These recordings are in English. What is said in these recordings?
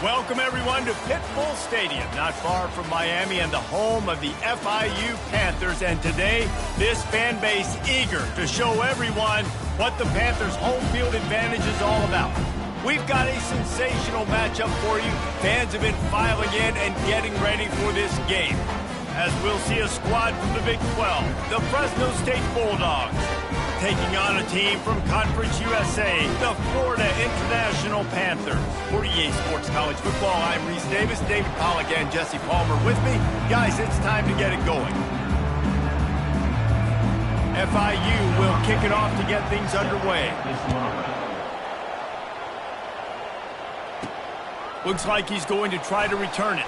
Welcome, everyone, to Pitbull Stadium, not far from Miami and the home of the FIU Panthers. And today, this fan base eager to show everyone what the Panthers' home field advantage is all about. We've got a sensational matchup for you. Fans have been filing in and getting ready for this game, as we'll see a squad from the Big 12, the Fresno State Bulldogs, taking on a team from Conference USA, the Florida International Panthers. For EA Sports College Football, I'm Reese Davis, David Pollack, and Jesse Palmer with me. Guys, it's time to get it going. FIU will kick it off to get things underway. Looks like he's going to try to return it.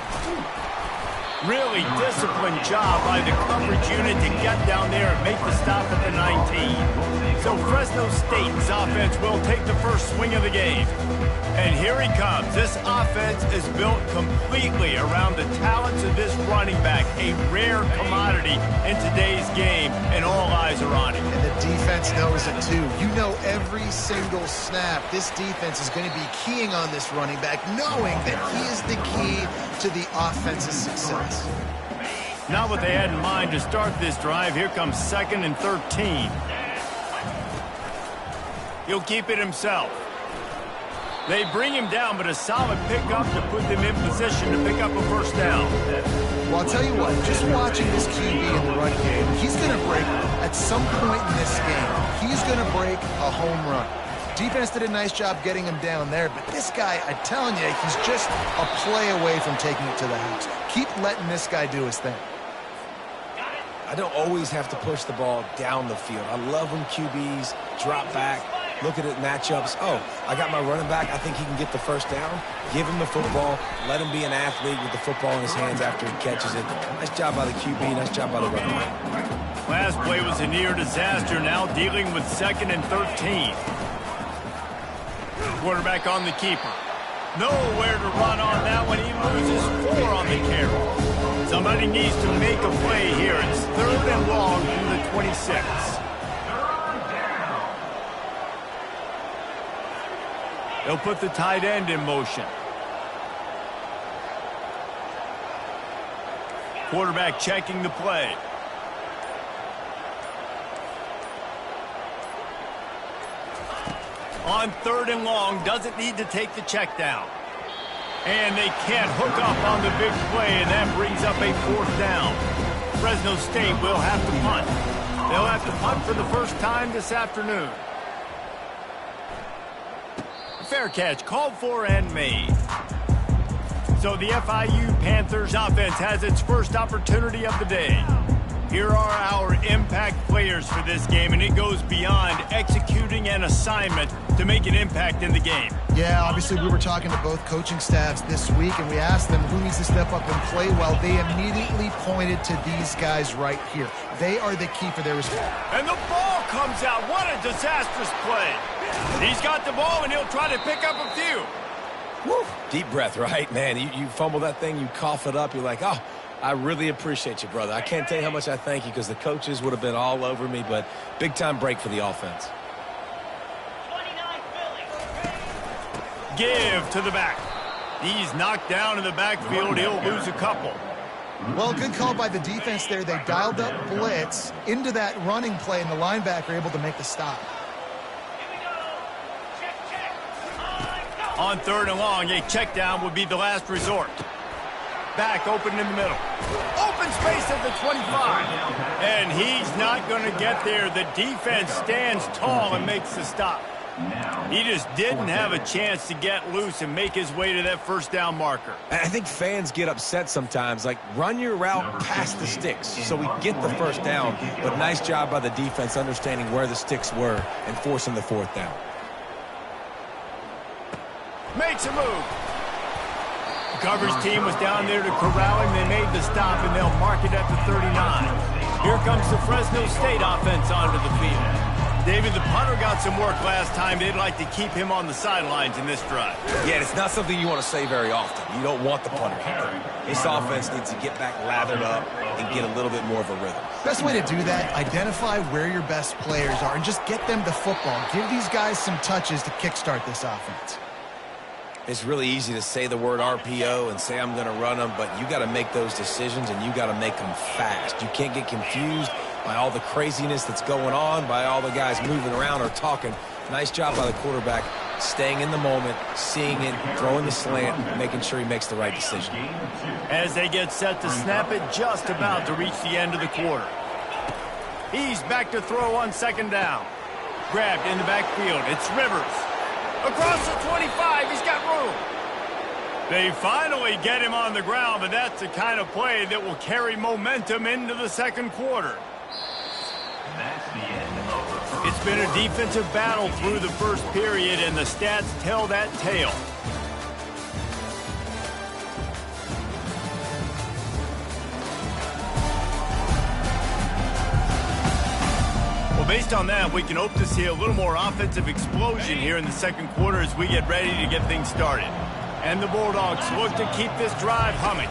Really disciplined job by the coverage unit to get down there and make the stop at the 19. So Fresno State's offense will take the first swing of the game. And here he comes. This offense is built completely around the talents of this running back, a rare commodity in today's game, and all eyes are on him. And the defense knows it too. You know every single snap. This defense is going to be keying on this running back, knowing that he is the key to the offense's success. Not what they had in mind to start this drive. Here comes 2nd and 13. He'll keep it himself. They bring him down, but a solid pickup to put them in position to pick up a first down. Well, I'll tell you what, just watching this QB in the run game, he's going to break at some point in this game. He's going to break a home run. Defense did a nice job getting him down there, but this guy, I'm telling you, he's just a play away from taking it to the house. Keep letting this guy do his thing. I don't always have to push the ball down the field. I love when QBs drop back, look at it, matchups. Oh, I got my running back. I think he can get the first down. Give him the football. Let him be an athlete with the football in his hands after he catches it. Nice job by the QB. Nice job by the running back. Last play was a near disaster. Now dealing with 2nd and 13. Quarterback on the keeper. Nowhere to run on that one. He loses 4 on the carry. Somebody needs to make a play here. It's 3rd and long from the 26. They'll put the tight end in motion. Quarterback checking the play. On 3rd and long, doesn't need to take the check down. And they can't hook up on the big play, and that brings up a 4th down. Fresno State will have to punt. They'll have to punt for the first time this afternoon. Fair catch, called for and made. So the FIU Panthers offense has its first opportunity of the day. Here are our impact players for this game, and it goes beyond executing an assignment to make an impact in the game. Yeah, obviously we were talking to both coaching staffs this week, and we asked them who needs to step up and play well. They immediately pointed to these guys right here. They are the key for their response. And the ball comes out. What a disastrous play. He's got the ball, and he'll try to pick up a few. Woo. Deep breath, right? Man, you fumble that thing, you cough it up, you're like, oh, I really appreciate you, brother. I can't tell you how much I thank you because the coaches would have been all over me, but big-time break for the offense. Give to the back. He's knocked down in the backfield. He'll lose a couple. Well, good call by the defense there. They dialed up blitz into that running play, and the linebacker able to make the stop. On 3rd and long, a check down would be the last resort. Back open in the middle. Open space at the 25. And he's not going to get there. The defense stands tall and makes the stop. He just didn't have a chance to get loose and make his way to that first down marker. I think fans get upset sometimes, like run your route past the sticks so we get the first down. But nice job by the defense understanding where the sticks were and forcing the 4th down. Makes a move. The coverage team was down there to corral him. They made the stop, and they'll mark it at the 39. Here comes the Fresno State offense onto the field. David, the punter got some work last time. They'd like to keep him on the sidelines in this drive. Yeah, it's not something you want to say very often. You don't want the punter out there. This offense needs to get back lathered up and get a little bit more of a rhythm. Best way to do that, identify where your best players are and just get them the football. Give these guys some touches to kickstart this offense. It's really easy to say the word RPO and say I'm going to run them, but you got to make those decisions and you got to make them fast. You can't get confused by all the craziness that's going on, by all the guys moving around or talking. Nice job by the quarterback, staying in the moment, seeing it, throwing the slant, making sure he makes the right decision. As they get set to snap it, just about to reach the end of the quarter. He's back to throw on second down. Grabbed in the backfield. It's Rivers. Across the 25, he's got room. They finally get him on the ground, but that's the kind of play that will carry momentum into the second quarter. That's the end of the first. It's been a defensive battle through the first period, and the stats tell that tale. Well, based on that, we can hope to see a little more offensive explosion here in the second quarter as we get ready to get things started. And the Bulldogs look to keep this drive humming.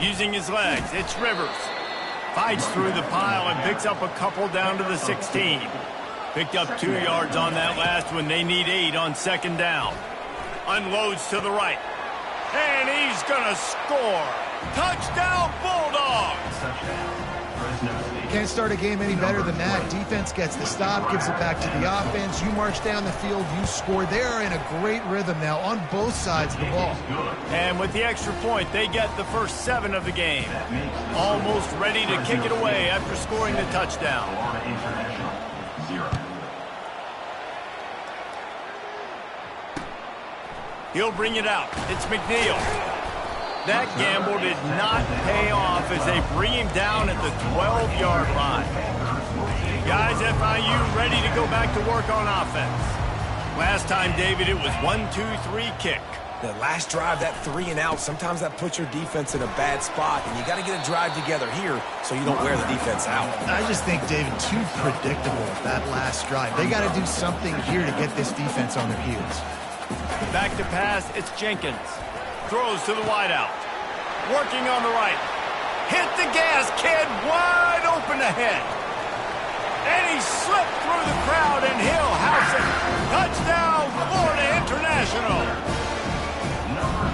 Using his legs, it's Rivers. Fights through the pile and picks up a couple down to the 16. Picked up 2 yards on that last one. They need 8 on second down. Unloads to the right. And he's going to score. Touchdown, Bulldogs! Touchdown, Fresno State. Can't start a game any better than that. Defense gets the stop, gives it back to the offense. You march down the field, you score. They are in a great rhythm now on both sides of the ball. And with the extra point, they get the first 7 of the game. Almost ready to kick it away after scoring the touchdown. Florida International, 0. He'll bring it out. It's McNeil. That gamble did not pay off as they bring him down at the 12-yard line. Guys, FIU ready to go back to work on offense. Last time, David, it was 1-2-3 kick. The last drive, that 3 and out, sometimes that puts your defense in a bad spot, and you got to get a drive together here so you don't wear the defense out. I just think, David, too predictable that last drive. They got to do something here to get this defense on their heels. Back to pass, it's Jenkins. Throws to the wideout. Working on the right. Hit the gas, kid. Wide open ahead. And he slipped through the crowd, and he'll house it. Touchdown, Florida International.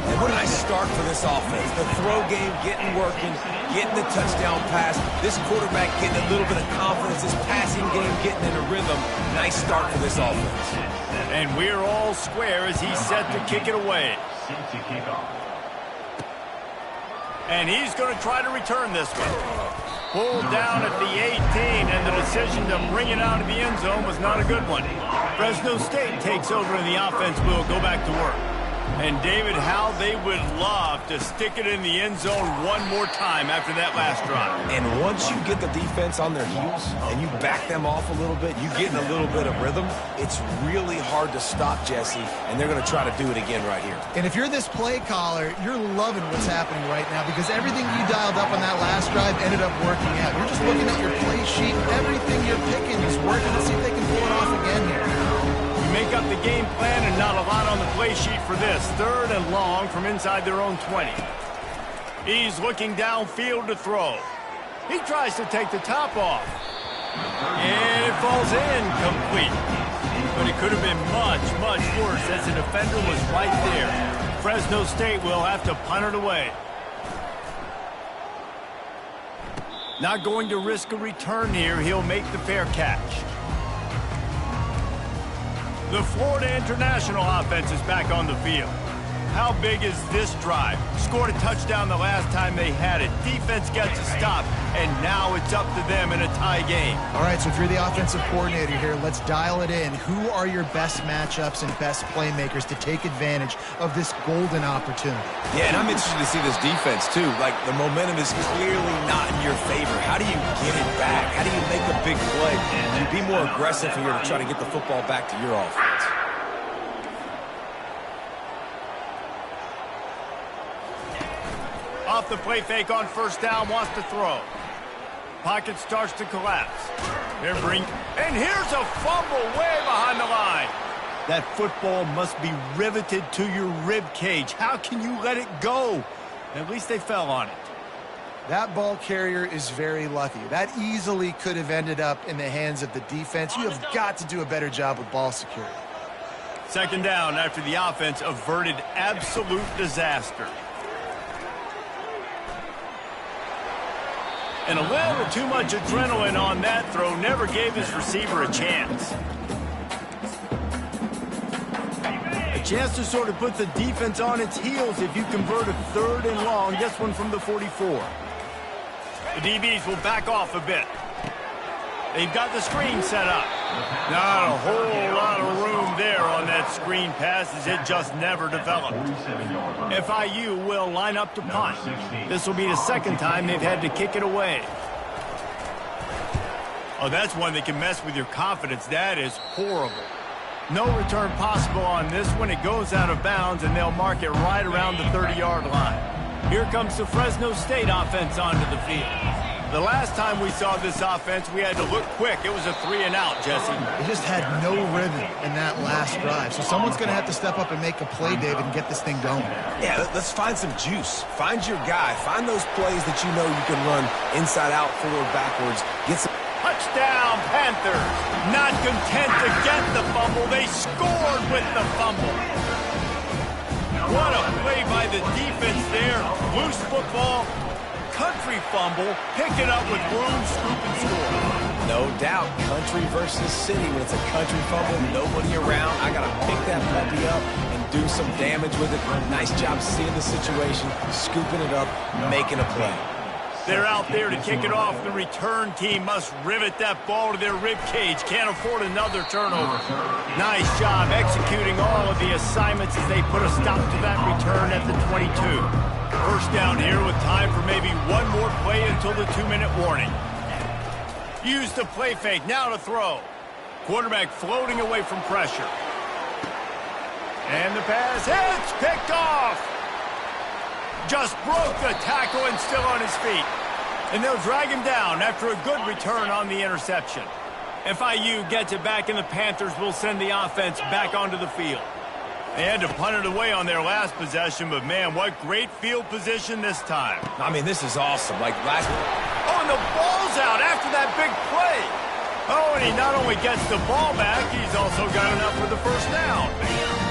And what a nice start for this offense. The throw game getting working, getting the touchdown pass. This quarterback getting a little bit of confidence. This passing game getting in a rhythm. Nice start for this offense. And we're all square as he's set to kick it away. Safety kickoff. And he's going to try to return this one. Pulled down at the 18, and the decision to bring it out of the end zone was not a good one. Fresno State takes over, and the offense will go back to work. And, David, how they would love to stick it in the end zone one more time after that last drive. And once you get the defense on their heels and you back them off a little bit, you get in a little bit of rhythm, it's really hard to stop, Jesse, and they're going to try to do it again right here. And if you're this play caller, you're loving what's happening right now because everything you dialed up on that last drive ended up working out. You're just looking at your play sheet. Everything you're picking is working. Let's see if they can pull it off again here. Make up the game plan and not a lot on the play sheet for this. 3rd and long from inside their own 20. He's looking downfield to throw. He tries to take the top off. And it falls incomplete. But it could have been much, much worse as the defender was right there. Fresno State will have to punt it away. Not going to risk a return here. He'll make the fair catch. The Florida International offense is back on the field. How big is this drive? Scored a touchdown the last time they had it. Defense gets a stop, and now it's up to them in a tie game. All right, so if you're the offensive coordinator here, let's dial it in. Who are your best matchups and best playmakers to take advantage of this golden opportunity? Yeah, and I'm interested to see this defense, too. Like, the momentum is clearly not in your favor. How do you get it back? How do you make a big play? And be more aggressive here to try to get the football back to your offense. Off the play fake on first down, wants to throw. Pocket starts to collapse. And here's a fumble way behind the line. That football must be riveted to your rib cage. How can you let it go? At least they fell on it. That ball carrier is very lucky. That easily could have ended up in the hands of the defense. You have got to do a better job with ball security. Second down after the offense averted absolute disaster. And a little too much adrenaline on that throw never gave his receiver a chance. A chance to sort of put the defense on its heels if you convert a 3rd and long, this one from the 44. The DBs will back off a bit. They've got the screen set up. Not a whole lot of room there on that screen pass as it just never developed. FIU will line up to punt. This will be the second time they've had to kick it away. Oh, that's one that can mess with your confidence. That is horrible. No return possible on this one. It goes out of bounds, and they'll mark it right around the 30-yard line. Here comes the Fresno State offense onto the field. The last time we saw this offense, we had to look quick. It was a 3-and-out, Jesse. They just had no rhythm in that last drive. So someone's going to have to step up and make a play, David, and get this thing going. Yeah, let's find some juice. Find your guy. Find those plays that you know you can run inside out, forward, backwards. Get some... Touchdown, Panthers. Not content to get the fumble, they scored with the fumble. What a play by the defense there. Loose football. Country fumble, pick it up with room, scoop, and score. No doubt, country versus city. When it's a country fumble, nobody around. I got to pick that puppy up and do some damage with it. Nice job seeing the situation, scooping it up, making a play. They're out there to kick it off. The return team must rivet that ball to their rib cage. Can't afford another turnover. Nice job executing all of the assignments as they put a stop to that return at the 22. First down here with time for maybe one more play until the 2-minute warning. Use the play fake, now to throw. Quarterback floating away from pressure. And the pass hits, picked off. Just broke the tackle and still on his feet. And they'll drag him down after a good return on the interception. FIU gets it back and the Panthers will send the offense back onto the field. They had to punt it away on their last possession, but man, what great field position this time. I mean, this is awesome. Like last... Oh, and the ball's out after that big play. Oh, and he not only gets the ball back, he's also got enough for the first down.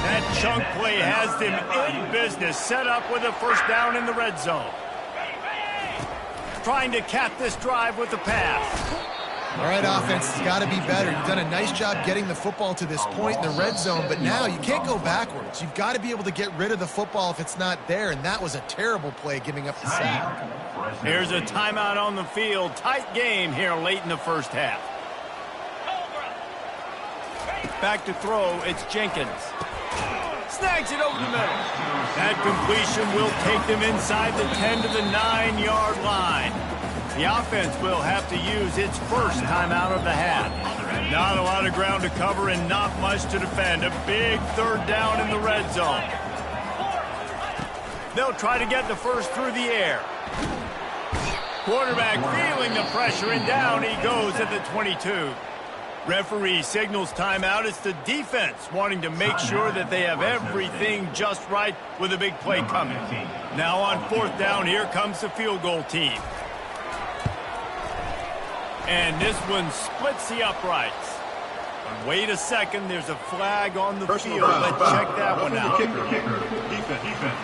That chunk play has them in business, set up with a first down in the red zone. Trying to cap this drive with the pass. All right, offense, it's got to be better. You've done a nice job getting the football to this point in the red zone, but now you can't go backwards. You've got to be able to get rid of the football if it's not there, and that was a terrible play giving up the sack. Here's a timeout on the field. Tight game here late in the first half. Back to throw, it's Jenkins. Snags it over the middle. That completion will take them inside the 10 to the 9-yard line. The offense will have to use its first timeout of the half. Not a lot of ground to cover and not much to defend. A big third down in the red zone. They'll try to get the first through the air. Quarterback feeling the pressure, and down he goes at the 22. Referee signals timeout. It's the defense wanting to make sure that they have everything just right with a big play coming. Now on fourth down, here comes the field goal team. And this one splits the uprights. And wait a second, there's a flag on the field. Let's check that one out. Defense.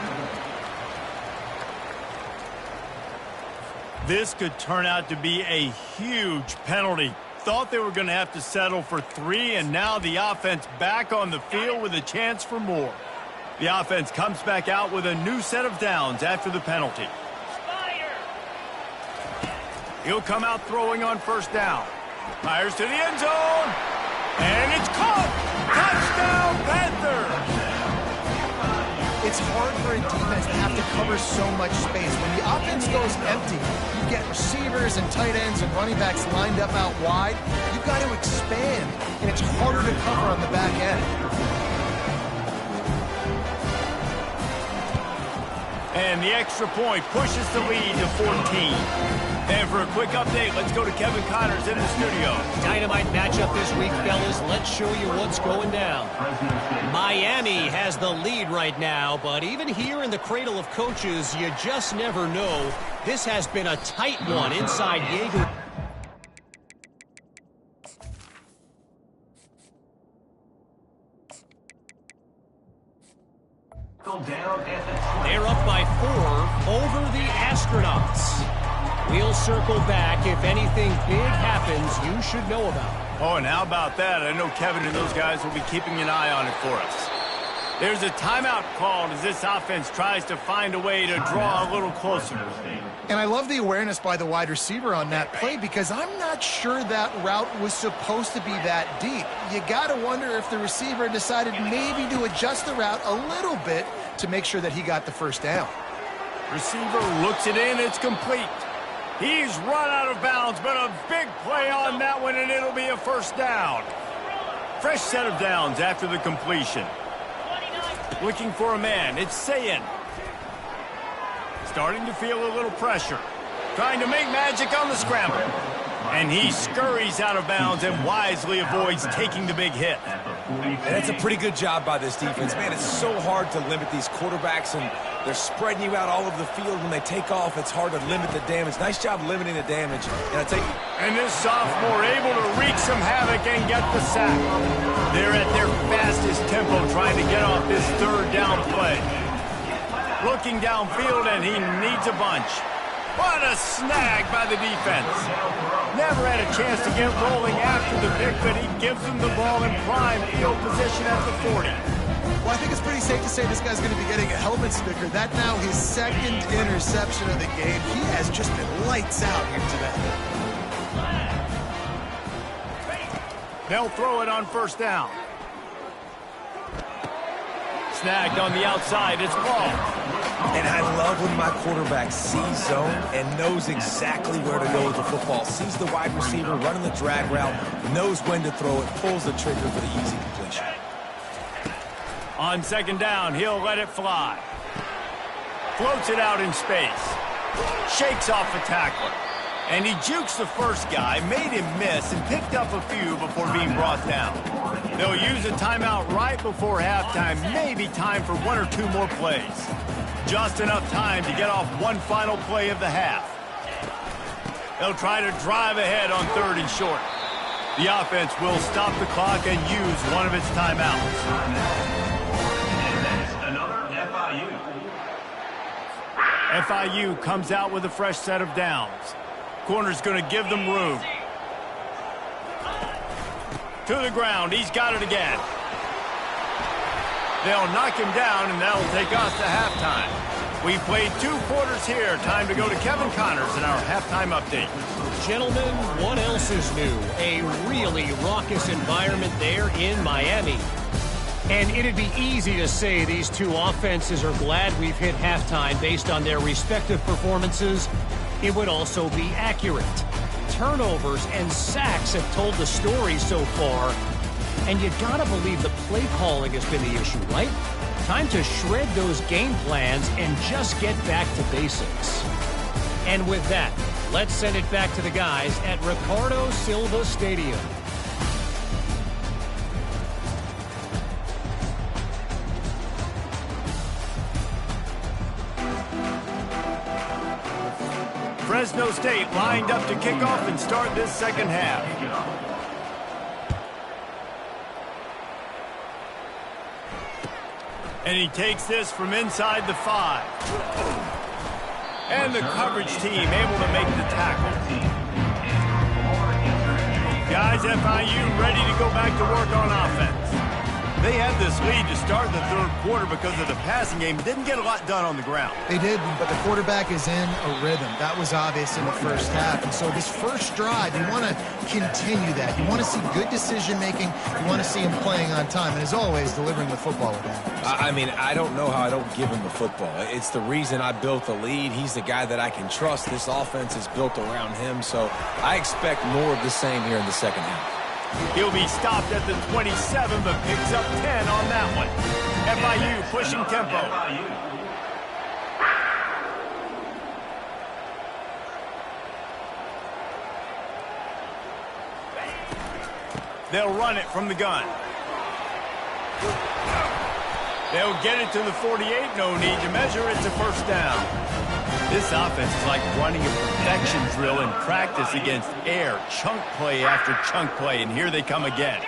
This could turn out to be a huge penalty. Thought they were going to have to settle for 3, and now the offense back on the field with a chance for more. The offense comes back out with a new set of downs after the penalty. He'll come out throwing on first down. Fires to the end zone. And it's caught. Touchdown, Panthers. It's hard for a defense to have to cover so much space. When the offense goes empty, you get receivers and tight ends and running backs lined up out wide. You've got to expand, and it's harder to cover on the back end. And the extra point pushes the lead to 14. And for a quick update, let's go to Kevin Connors in the studio. Dynamite matchup this week, fellas. Let's show you what's going down. Miami has the lead right now, but even here in the cradle of coaches, you just never know. This has been a tight one inside Yeager. They're up by 4 over the Astronauts. We'll circle back. If anything big happens, you should know about it. Oh, and how about that? I know Kevin and those guys will be keeping an eye on it for us. There's a timeout called as this offense tries to find a way to draw a little closer. And I love the awareness by the wide receiver on that play because I'm not sure that route was supposed to be that deep. You got to wonder if the receiver decided maybe to adjust the route a little bit to make sure that he got the first down. Receiver looks it in. It's complete. He's run out of bounds, but a big play on that one, and it'll be a first down. Fresh set of downs after the completion. Looking for a man. It's Sayin. Starting to feel a little pressure. Trying to make magic on the scramble. And he scurries out of bounds and wisely avoids taking the big hit. And that's a pretty good job by this defense. Man, it's so hard to limit these quarterbacks, and they're spreading you out all over the field. When they take off, it's hard to limit the damage. Nice job limiting the damage. And I tell you, and this sophomore able to wreak some havoc and get the sack. They're at their fastest tempo trying to get off this third down play. Looking downfield, and he needs a bunch. What a snag by the defense. Never had a chance to get rolling after the pick, but he gives them the ball in prime field position at the 40. Well, I think it's pretty safe to say this guy's going to be getting a helmet sticker. That now his second interception of the game. He has just been lights out here today. They'll throw it on first down. Snagged on the outside. It's ball. and I love when my quarterback sees zone and knows exactly where to go with the football. Sees the wide receiver running the drag route, knows when to throw it, pulls the trigger for the easy completion. On second down, he'll let it fly. Floats it out in space. Shakes off a tackler. And he jukes the first guy, made him miss, and picked up a few before being brought down. They'll use a timeout right before halftime, maybe time for one or two more plays. Just enough time to get off one final play of the half. They'll try to drive ahead on third and short. The offense will stop the clock and use one of its timeouts. Another FIU. FIU comes out with a fresh set of downs. Corner's going to give them room. To the ground. He's got it again. They'll knock him down, and that'll take us to halftime. We've played 2 quarters here. Time to go to Kevin Connors in our halftime update. Gentlemen, what else is new? A really raucous environment there in Miami. And it'd be easy to say these two offenses are glad we've hit halftime based on their respective performances. It would also be accurate. Turnovers and sacks have told the story so far. And you gotta believe the play calling has been the issue, right? Time to shred those game plans and just get back to basics. And with that, let's send it back to the guys at Ricardo Silva Stadium. Fresno State lined up to kick off and start this second half. And he takes this from inside the 5. And the coverage team able to make the tackle. Guys, FIU ready to go back to work on offense. They had this lead to start the third quarter because of the passing game. Didn't get a lot done on the ground. They did, but the quarterback is in a rhythm. That was obvious in the first half. And so this first drive, you want to continue that. You want to see good decision-making. You want to see him playing on time. And as always, delivering the football with that. I mean, I don't know how I don't give him the football. It's the reason I built the lead. He's the guy that I can trust. This offense is built around him. So I expect more of the same here in the second half. He'll be stopped at the 27, but picks up 10 on that one. FIU pushing tempo. They'll run it from the gun. They'll get it to the 48. No need to measure. It's a first down. This offense is like running a perfection drill in practice against air. Chunk play after chunk play, and here they come again.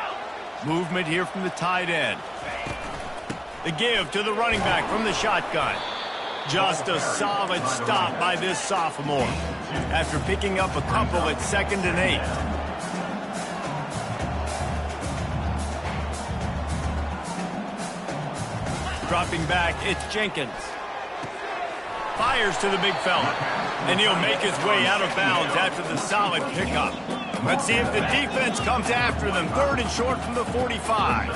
Movement here from the tight end. The give to the running back from the shotgun. Just a solid stop by this sophomore after picking up a couple at 2nd and 8. Dropping back, it's Jenkins. Fires to the big fella, and he'll make his way out of bounds after the solid pickup. Let's see if the defense comes after them. 3rd and short from the 45.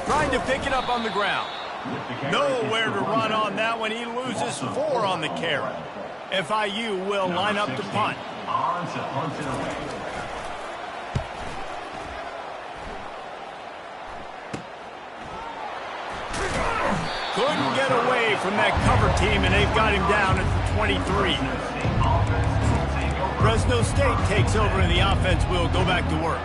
Trying to pick it up on the ground. Nowhere to run on that one. He loses 4 on the carry. FIU will line up to punt. Couldn't get away from that cover team, and they've got him down at the 23. Fresno State takes over, and the offense will go back to work.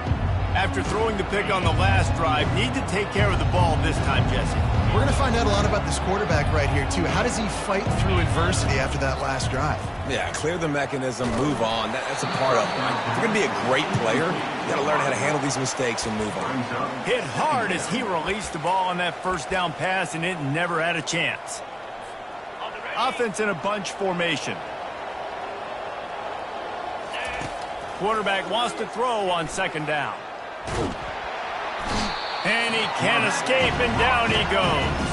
After throwing the pick on the last drive, need to take care of the ball this time, Jesse. We're going to find out a lot about this quarterback right here, too. How does he fight through adversity after that last drive? Yeah, clear the mechanism, move on. That's a part of it. If you're going to be a great player, you got to learn how to handle these mistakes and move on. Hit hard as he released the ball on that 1st down pass, and it never had a chance. Offense in a bunch formation. Quarterback wants to throw on 2nd down. And he can't escape, and down he goes.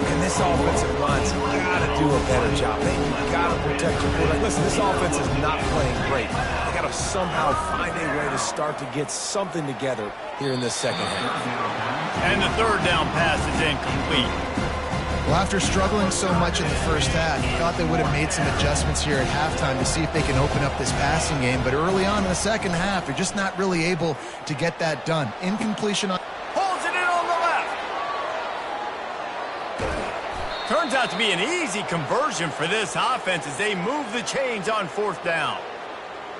And this offensive line's got to do a better job. They got to protect your quarterback. Listen, this offense is not playing great. They got to somehow find a way to start to get something together here in this 2nd half. And the 3rd down pass is incomplete. Well, after struggling so much in the 1st half, you thought they would have made some adjustments here at halftime to see if they can open up this passing game. But early on in the 2nd half, they're just not really able to get that done. Incompletion on... Pulls it in on the left. Turns out to be an easy conversion for this offense as they move the chains on 4th down.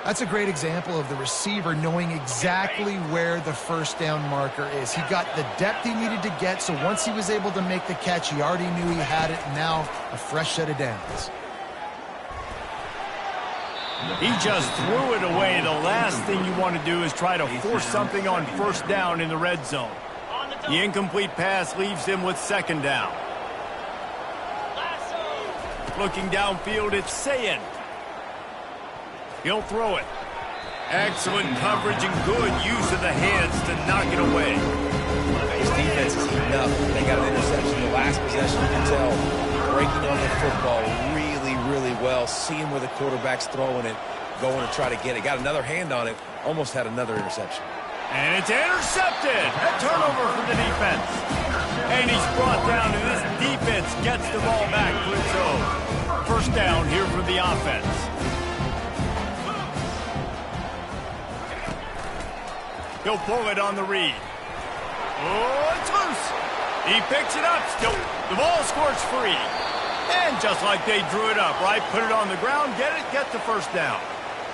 That's a great example of the receiver knowing exactly where the 1st down marker is. He got the depth he needed to get, so once he was able to make the catch, he already knew he had it. Now a fresh set of downs. He just threw it away. The last thing you want to do is try to force something on 1st down in the red zone. The incomplete pass leaves him with 2nd down. Looking downfield, it's Sayin. He'll throw it. Excellent coverage and good use of the hands to knock it away. This defense is heating up. They got an interception the last possession. You can tell breaking on the football really, really well. Seeing where the quarterback's throwing it, going to try to get it. Got another hand on it. Almost had another interception. And it's intercepted. A turnover for the defense. And he's brought down, and this defense gets the ball back for its own. 1st down here for the offense. He'll pull it on the read. Oh, it's loose. He picks it up still. The ball scores free. And just like they drew it up, right? Put it on the ground, get it, get the 1st down.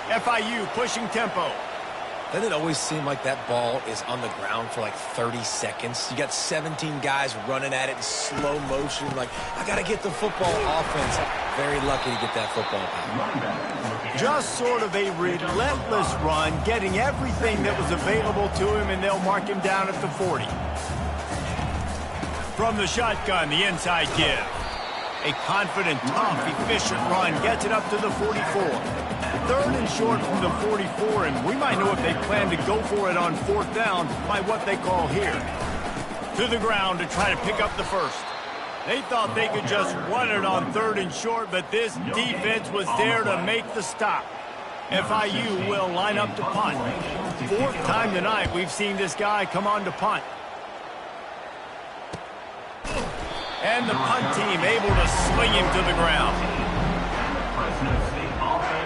FIU pushing tempo. Doesn't it always seem like that ball is on the ground for like 30 seconds? You got 17 guys running at it in slow motion. Like, I got to get the football. Offense, very lucky to get that football back. Just sort of a relentless run, getting everything that was available to him, and they'll mark him down at the 40. From the shotgun, the inside give. A confident, tough, efficient run gets it up to the 44. 3rd and short from the 44, and we might know if they plan to go for it on 4th down by what they call here. To the ground to try to pick up the 1st. They thought they could just run it on 3rd and short, but this defense was there to make the stop. FIU will line up to punt. 4th time tonight we've seen this guy come on to punt. And the punt team able to sling him to the ground.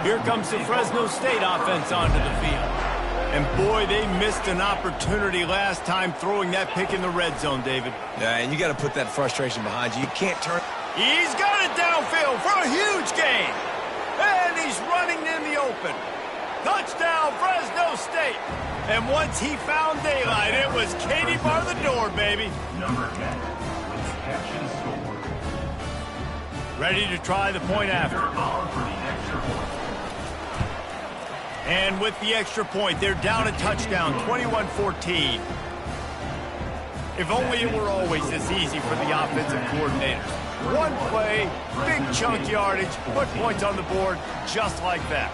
Here comes the Fresno State offense onto the field. And boy, they missed an opportunity last time throwing that pick in the red zone, David. Yeah, and you got to put that frustration behind you. You can't turn. He's got it downfield for a huge gain. And he's running in the open. Touchdown, Fresno State. And once he found daylight, it was Katie bar the door, baby. Number 10 with the catch and score. Ready to try the point after. And with the extra point, they're down a touchdown, 21-14. If only it were always this easy for the offensive coordinators. One play, big chunk yardage, put points on the board just like that.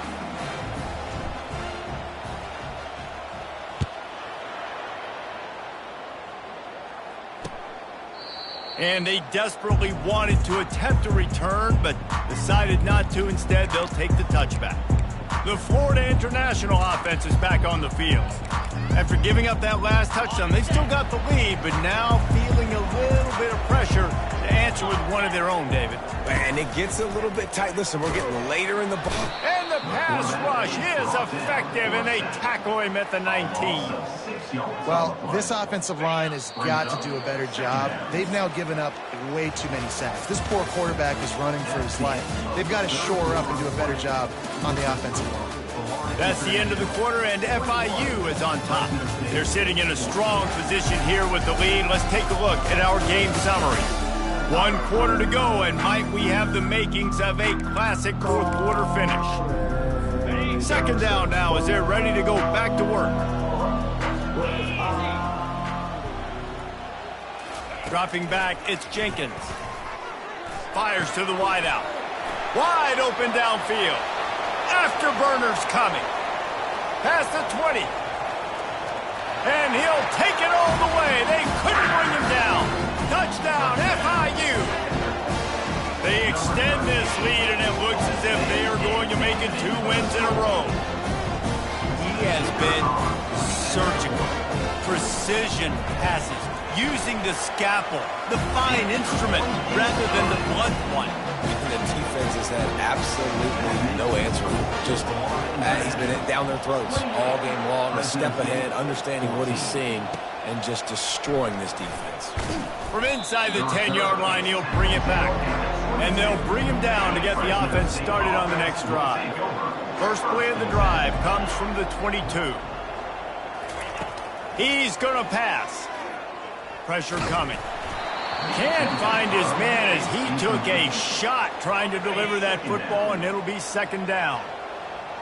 And they desperately wanted to attempt a return, but decided not to. Instead, they'll take the touchback. The Florida International offense is back on the field. After giving up that last touchdown, they still got the lead, but now feeling a little bit of pressure to answer with one of their own, David. And it gets a little bit tight. Listen, we're getting later in the ball. And the pass rush is effective, and they tackle him at the 19. Well, this offensive line has got to do a better job. They've now given up way too many sacks. This poor quarterback is running for his life. They've got to shore up and do a better job on the offensive line. That's the end of the quarter, and FIU is on top. They're sitting in a strong position here with the lead. Let's take a look at our game summary. 1 quarter to go, and might we have the makings of a classic fourth quarter finish. Second down now as they're ready to go back to work. Dropping back, it's Jenkins. Fires to the wideout. Wide open downfield. Afterburners coming. Past the 20. And he'll take it all the way. They couldn't bring him down. Touchdown, FIU. They extend this lead, and it looks as if they are going to make it 2 wins in a row. He has been surgical. Precision passes. Using the scalpel, the fine instrument, rather than the blunt one. And the defense has had absolutely no answer. Just, he's been down their throats all game long, a step ahead, understanding what he's seeing, and just destroying this defense. From inside the 10-yard line, he'll bring it back. And they'll bring him down to get the offense started on the next drive. First play of the drive comes from the 22. He's going to pass. Pressure coming. Can't find his man as he took a shot trying to deliver that football, and it'll be second down.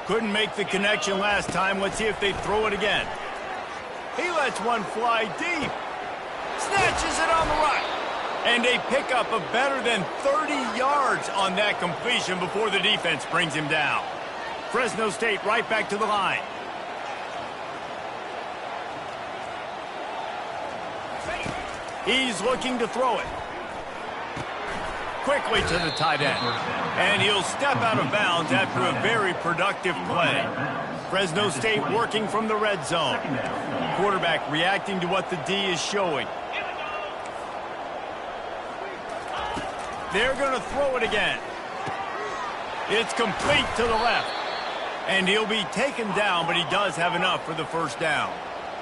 Couldn't make the connection last time. Let's see if they throw it again. He lets one fly deep. Snatches it on the right. And they pick up a better than 30 yards on that completion before the defense brings him down. Fresno State right back to the line. He's looking to throw it. Quickly to the tight end. And he'll step out of bounds after a very productive play. Fresno State working from the red zone. Quarterback reacting to what the D is showing. They're going to throw it again. It's complete to the left. And he'll be taken down, but he does have enough for the first down.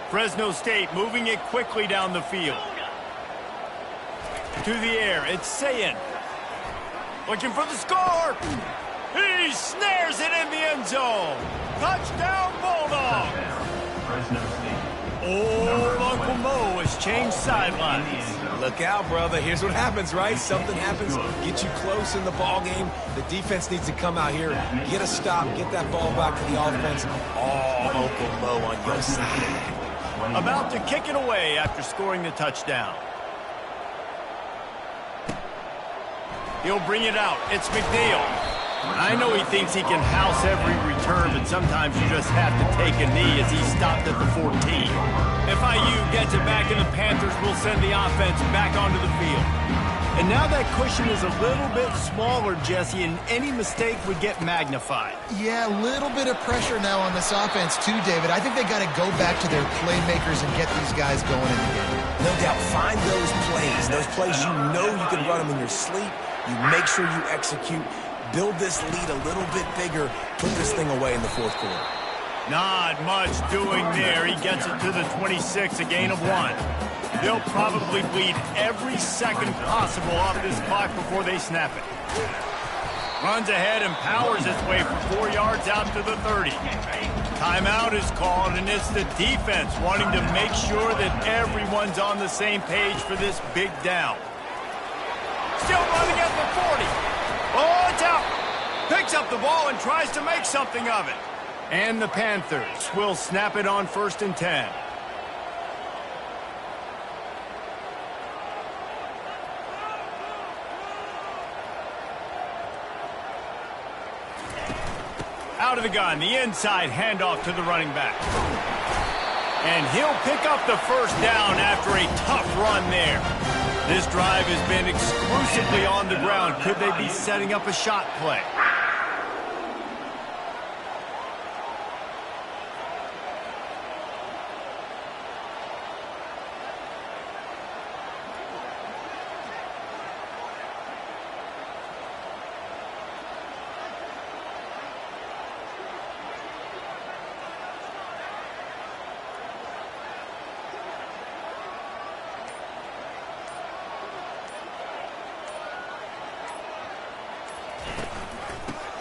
Fresno State moving it quickly down the field. To the air, it's Sayin. Looking for the score. He snares it in the end zone. Touchdown, Bulldogs. Old Uncle Mo has changed sidelines. Look out, brother. Here's what happens, right? Something happens, get you close in the ball game. The defense needs to come out here, get a stop, get that ball back to the offense. Oh, Uncle Mo on your side. About to kick it away after scoring the touchdown. He'll bring it out. It's McNeil. I know he thinks he can house every return, but sometimes you just have to take a knee as he stopped at the 14. FIU gets it back, and the Panthers will send the offense back onto the field. And now that cushion is a little bit smaller, Jesse, and any mistake would get magnified. Yeah, a little bit of pressure now on this offense too, David. I think they got to go back to their playmakers and get these guys going in the game. No doubt, find those plays you know you can run them in your sleep. You make sure you execute, build this lead a little bit bigger, put this thing away in the fourth quarter. Not much doing there. He gets it to the 26, a gain of 1. They'll probably bleed every second possible off this clock before they snap it. Runs ahead and powers his way for 4 yards out to the 30. Timeout is called, and it's the defense wanting to make sure that everyone's on the same page for this big down. Still running at the 40. Oh, it's out. Picks up the ball and tries to make something of it. And the Panthers will snap it on 1st and 10. Out of the gun, the inside handoff to the running back. And he'll pick up the first down after a tough run there. This drive has been exclusively on the ground. Could they be setting up a shot play?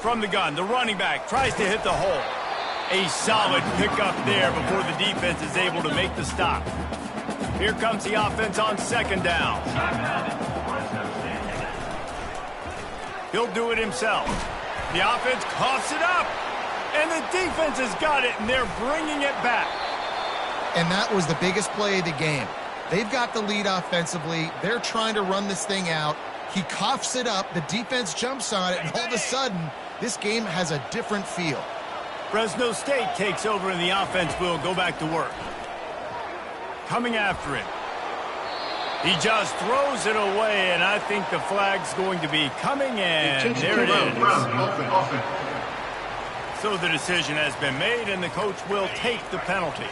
From the gun, the running back tries to hit the hole. A solid pickup there before the defense is able to make the stop. Here comes the offense on 2nd down. He'll do it himself. The offense coughs it up. And the defense has got it, and they're bringing it back. And that was the biggest play of the game. They've got the lead offensively. They're trying to run this thing out. He coughs it up. The defense jumps on it, and all of a sudden, this game has a different feel. Fresno State takes over, and the offense will go back to work. Coming after it. He just throws it away, and I think the flag's going to be coming, and there it is. So the decision has been made, and the coach will take the penalty.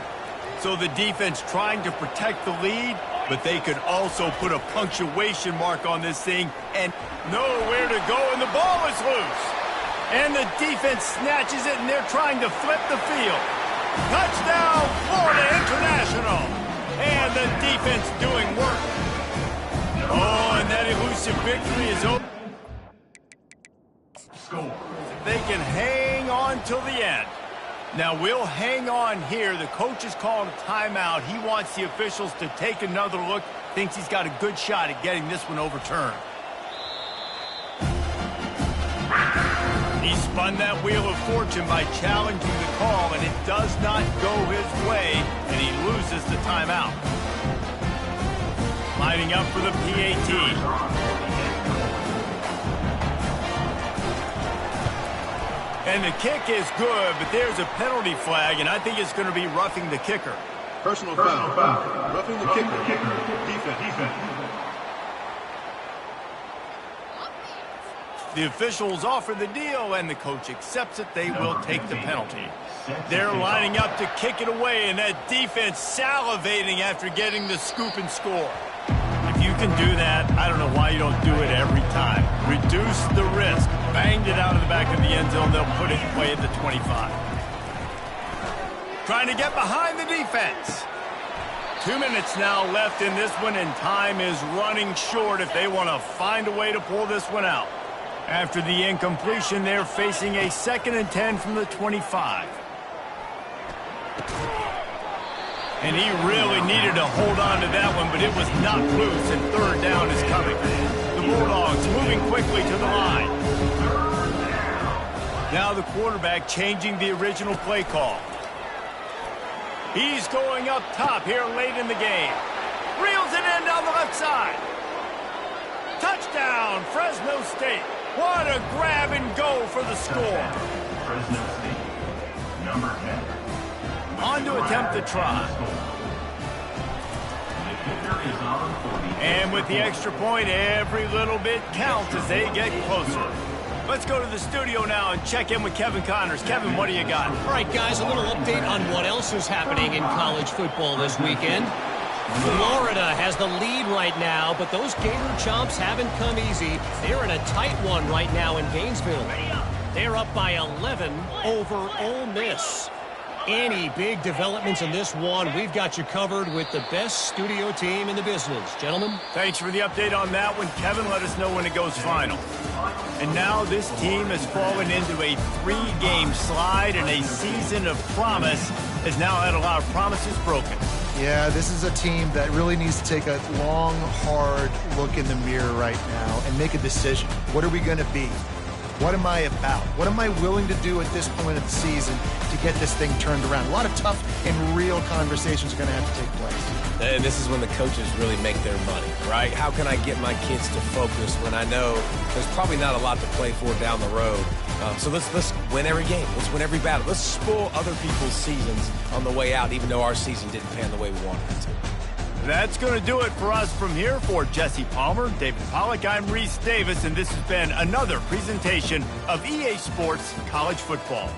So the defense trying to protect the lead, but they could also put a punctuation mark on this thing and nowhere to go, and the ball is loose. And the defense snatches it, and they're trying to flip the field. Touchdown, Florida International. And the defense doing work. Oh, and that elusive victory is over. They can hang on till the end. Now, we'll hang on here. The coach is calling a timeout. He wants the officials to take another look. Thinks he's got a good shot at getting this one overturned. He spun that wheel of fortune by challenging the call, and it does not go his way, and he loses the timeout. Lining up for the PAT. And the kick is good, but there's a penalty flag, and I think it's going to be roughing the kicker. Personal foul. Roughing the kicker. Defense. The officials offer the deal, and the coach accepts it. They will take the penalty. They're lining up to kick it away, and that defense salivating after getting the scoop and score. If you can do that, I don't know why you don't do it every time. Reduce the risk. Banged it out of the back of the end zone. They'll put it away at the 25. Trying to get behind the defense. 2 minutes now left in this one, and time is running short if they want to find a way to pull this one out. After the incompletion, they're facing a 2nd and 10 from the 25. And he really needed to hold on to that one, but it was not loose, and 3rd down is coming. The Bulldogs moving quickly to the line. Now the quarterback changing the original play call. He's going up top here late in the game. Reels it in down the left side. Touchdown, Fresno State. What a grab and go for the score. Fresno State, number 10. On to attempt the try. And with the extra point, every little bit counts as they get closer. Let's go to the studio now and check in with Kevin Connors. Kevin, what do you got? All right, guys, a little update on what else is happening in college football this weekend. Florida has the lead right now, but those Gator Chomps haven't come easy. They're in a tight one right now in Gainesville. They're up by 11 over Ole Miss. Any big developments in this one, we've got you covered with the best studio team in the business. Gentlemen? Thanks for the update on that one. Kevin, let us know when it goes final. And now this team has fallen into a 3-game slide, and a season of promise has now had a lot of promises broken. Yeah, this is a team that really needs to take a long, hard look in the mirror right now and make a decision. What are we going to be? What am I about? What am I willing to do at this point of the season to get this thing turned around? A lot of tough and real conversations are going to have to take place. And this is when the coaches really make their money, right? How can I get my kids to focus when I know there's probably not a lot to play for down the road? So let's win every game. Let's win every battle. Let's spoil other people's seasons on the way out, even though our season didn't pan the way we wanted it to. That's going to do it for us from here. For Jesse Palmer, David Pollack, I'm Reese Davis, and this has been another presentation of EA Sports College Football.